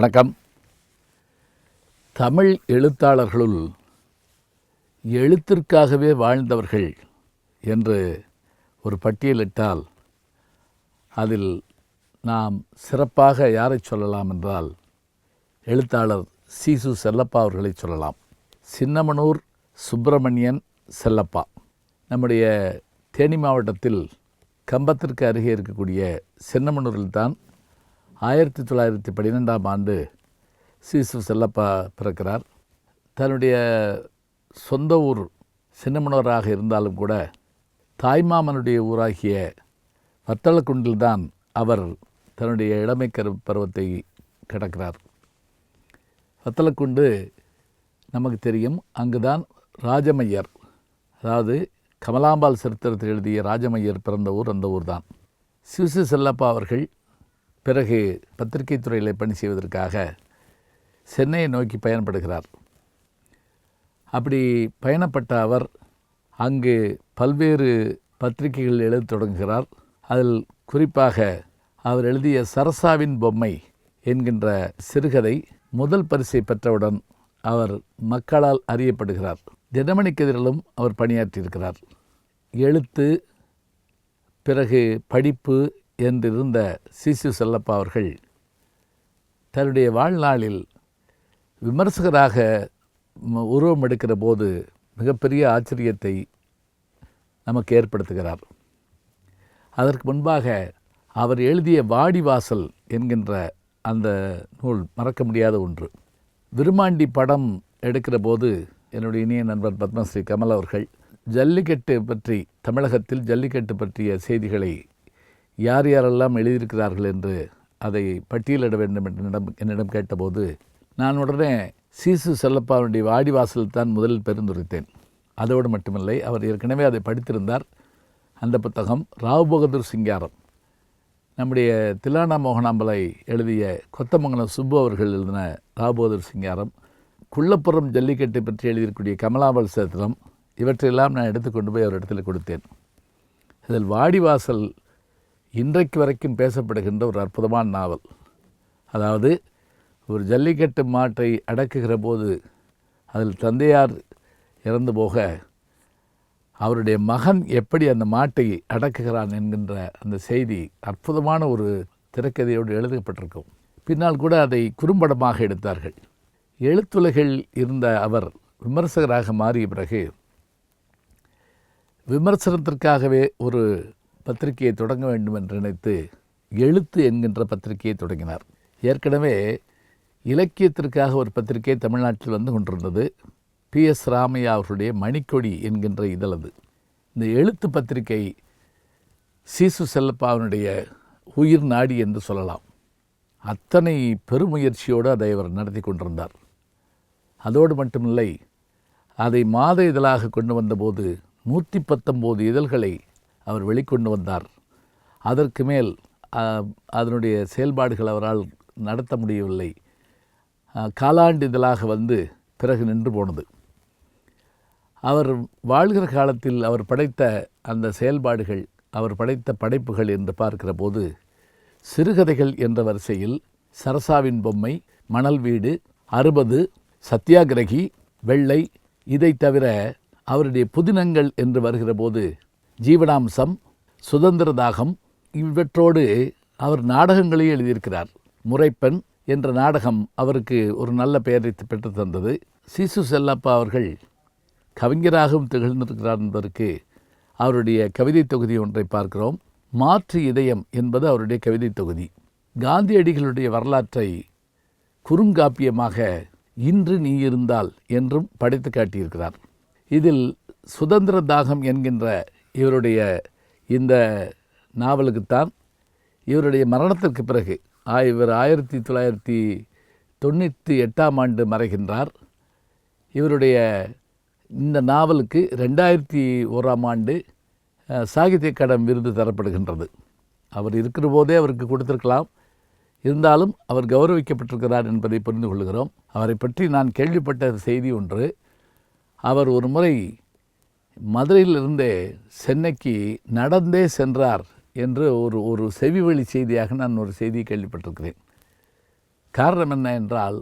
வணக்கம். தமிழ் எழுத்தாளர்களுள் எழுத்திற்காகவே வாழ்ந்தவர்கள் என்று ஒரு பட்டியலிட்டால் அதில் நாம் சிறப்பாக யாரை சொல்லலாம் என்றால் எழுத்தாளர் சீசு செல்லப்பா அவர்களை சொல்லலாம். சின்னமனூர் சுப்பிரமணியன் செல்லப்பா நம்முடைய தேனி மாவட்டத்தில் கம்பத்திற்கு அருகே இருக்கக்கூடிய சின்னமனூரில்தான் 1912 ஆண்டு சீசு செல்லப்பா பிறக்கிறார். தன்னுடைய சொந்த ஊர் சின்னமனூராக இருந்தாலும் கூட தாய்மாமனுடைய ஊராகிய வத்தலக்குண்டில்தான் அவர் தன்னுடைய இளமை பருவத்தை கடக்கிறார். வத்தலக்குண்டு நமக்கு தெரியும், அங்குதான் ராஜமையர், அதாவது கமலாம்பாள் சரித்திரத்தில் எழுதிய ராஜமையர் பிறந்த ஊர் அந்த ஊர் தான். சீசு செல்லப்பா அவர்கள் பிறகு பத்திரிகை துறையில் பணி செய்வதற்காக சென்னையை நோக்கி பயணப்படுகிறார். அப்படி பயணப்பட்ட அவர் அங்கு பல்வேறு பத்திரிகைகள் எழுத தொடங்குகிறார். அதில் குறிப்பாக அவர் எழுதிய சரசாவின் பொம்மை என்கின்ற சிறுகதை முதல் பரிசை பெற்றவுடன் அவர் மக்களால் அறியப்படுகிறார். தினமணி கதிரிலும் அவர் பணியாற்றியிருக்கிறார். எழுத்து பிறகு படிப்பு என்றிருந்த சீசு செல்லப்பா அவர்கள் தன்னுடைய வாழ்நாளில் விமர்சகராக உருவம் எடுக்கிற போது மிகப்பெரிய ஆச்சரியத்தை நமக்கு ஏற்படுத்துகிறார். அதற்கு முன்பாக அவர் எழுதிய வாடிவாசல் என்கின்ற அந்த நூல் மறக்க முடியாத ஒன்று. விருமாண்டி படம் எடுக்கிற போது என்னுடைய இனிய நண்பர் பத்மஸ்ரீ கமல் அவர்கள் ஜல்லிக்கட்டு பற்றி, தமிழகத்தில் ஜல்லிக்கட்டு பற்றிய செய்திகளை யார் யாரெல்லாம் எழுதியிருக்கிறார்கள் என்று அதை பட்டியலிட வேண்டும் என்று என்னிடம் கேட்டபோது நான் உடனே சீசு செல்லப்பாவுடைய வாடிவாசல் தான் முதலில் பரிந்துரைத்தேன். அதோடு மட்டுமில்லை, அவர் ஏற்கனவே அதை படித்திருந்தார். அந்த புத்தகம் ராவ் பகதூர் சிங்காரம், நம்முடைய திலானா மோகனாம்பலை எழுதிய கொத்தமங்கலம் சுப்பு அவர்கள் எழுதின ராவ் பகதூர் சிங்காரம், குள்ளப்புறம் ஜல்லிக்கட்டை பற்றி எழுதியிருக்கக்கூடிய கமலாம்பாள் சரித்திரம், இவற்றையெல்லாம் நான் எடுத்துக்கொண்டு போய் அவர் இடத்துல கொடுத்தேன். இதில் வாடிவாசல் இன்றைக்கு வரைக்கும் பேசப்படுகின்ற ஒரு அற்புதமான நாவல். அதாவது ஒரு ஜல்லிக்கட்டு மாட்டை அடக்குகிற போது அதில் தந்தையார் இறந்து போக அவருடைய மகன் எப்படி அந்த மாட்டை அடக்குகிறான் என்கின்ற அந்த செய்தி அற்புதமான ஒரு திரைக்கதையோடு எழுதப்பட்டிருக்கும். பின்னால் கூட அதை குறும்படமாக எடுத்தார்கள். எழுத்துலகில் இருந்த அவர் விமர்சகராக மாறிய பிறகு விமர்சனத்திற்காகவே ஒரு பத்திரிகையை தொடங்க வேண்டும் என்று நினைத்து எழுத்து என்கின்ற பத்திரிகையை தொடங்கினார். ஏற்கனவே இலக்கியத்திற்காக ஒரு பத்திரிகை தமிழ்நாட்டில் வந்து கொண்டிருந்தது. PS ராமையா அவர்களுடைய மணிக்கொடி என்கின்ற இதழது. இந்த எழுத்து பத்திரிகை சீசு செல்லப்பாவினுடைய உயிர் நாடி என்று சொல்லலாம். அத்தனை பெருமுயற்சியோடு அதை அவர் நடத்தி கொண்டிருந்தார். அதோடு மட்டுமில்லை, அதை மாத இதழாக கொண்டு வந்தபோது 119 இதழ்களை அவர் வெளிக்கொண்டு வந்தார். அதற்கு மேல் அதனுடைய செயல்பாடுகள் அவரால் நடத்த முடியவில்லை. காலாண்டு இதழாக வந்து பிறகு நின்று போனது. அவர் வாழ்கிற காலத்தில் அவர் படைத்த அந்த செயல்பாடுகள், அவர் படைத்த படைப்புகள் என்று பார்க்கிற போது சிறுகதைகள் என்ற வரிசையில் சரசாவின் பொம்மை, மணல் வீடு, 60, சத்தியாகிரகி, வெள்ளை, இதை தவிர அவருடைய புதினங்கள் என்று வருகிற போது ஜீவனாம்சம், சுதந்திர தாகம், இவற்றோடு அவர் நாடகங்களே எழுதியிருக்கிறார். முறைப்பெண் என்ற நாடகம் அவருக்கு ஒரு நல்ல பெயரை பெற்று தந்தது. சீசு செல்லப்பா அவர்கள் கவிஞராகவும் திகழ்ந்திருக்கிறார் என்பதற்கு அவருடைய கவிதை தொகுதி ஒன்றை பார்க்கிறோம். மாற்று இதயம் என்பது அவருடைய கவிதை தொகுதி. காந்தியடிகளுடைய வரலாற்றை குறுங்காப்பியமாக இன்று நீ இருந்தால் என்றும் படைத்து காட்டியிருக்கிறார். இதில் சுதந்திர தாகம் என்கின்ற இவருடைய இந்த நாவலுக்குத்தான் இவருடைய மரணத்திற்கு பிறகு இவர் 1998 ஆண்டு மறைகின்றார். இவருடைய இந்த நாவலுக்கு 2001 ஆண்டு சாகித்ய அகாடமி விருது தரப்படுகின்றது. அவர் இருக்கிற போதே அவருக்கு கொடுத்திருக்கலாம், இருந்தாலும் அவர் கௌரவிக்கப்பட்டிருக்கிறார் என்பதை புரிந்து கொள்கிறோம். அவரை பற்றி நான் கேள்விப்பட்ட செய்தி ஒன்று, அவர் ஒரு முறை மதுரையிலிருந்தே சென்னைக்கு நடந்தே சென்றார் என்று ஒரு செவிவழி செய்தியாக நான் ஒரு செய்தியை கேள்விப்பட்டிருக்கிறேன். காரணம் என்ன என்றால்,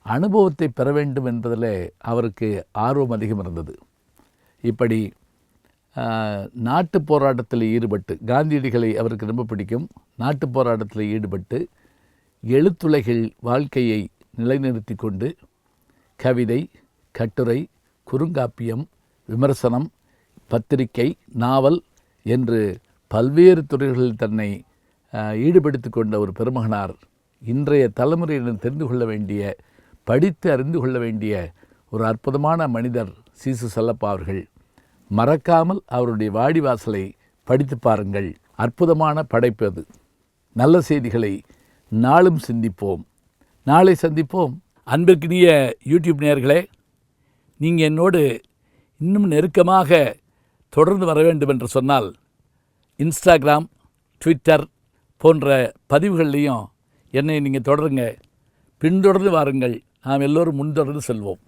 அனுபவத்தை பெற வேண்டும் என்பதில் அவருக்கு ஆர்வம் அதிகம் இருந்தது. இப்படி நாட்டு போராட்டத்தில் ஈடுபட்டு, காந்தியடிகளை அவருக்கு ரொம்ப பிடிக்கும், நாட்டு போராட்டத்தில் ஈடுபட்டு எழுத்துலகில் வாழ்க்கையை நிலைநிறுத்தி கொண்டு கவிதை, கட்டுரை, குறுங்காப்பியம், விமர்சனம், பத்திரிகை, நாவல் என்று பல்வேறு துறைகளில் தன்னை ஈடுபடுத்தி கொண்ட ஒரு பெருமகனார் இன்றைய தலைமுறையினர் தெரிந்து கொள்ள வேண்டிய, படித்து அறிந்து கொள்ள வேண்டிய ஒரு அற்புதமான மனிதர் சீசு செல்லப்பா அவர்கள். மறக்காமல் அவருடைய வாடிவாசலை படித்து பாருங்கள். அற்புதமான படைப்பு அது. நல்ல செய்திகளை நாளும் சிந்திப்போம். நாளை சந்திப்போம். அன்பிற்கினிய யூடியூப் நேயர்களே, நீங்கள் என்னோடு இன்னும் நெருக்கமாக தொடர்ந்து வர வேண்டும் என்று சொன்னால், இன்ஸ்டாகிராம், ட்விட்டர் போன்ற பதிவுகள்லையும் என்னை நீங்கள் தொடருங்க. பின்தொடர்ந்து வாருங்கள். நாம் எல்லோரும் முன்தொடர்ந்து செல்வோம்.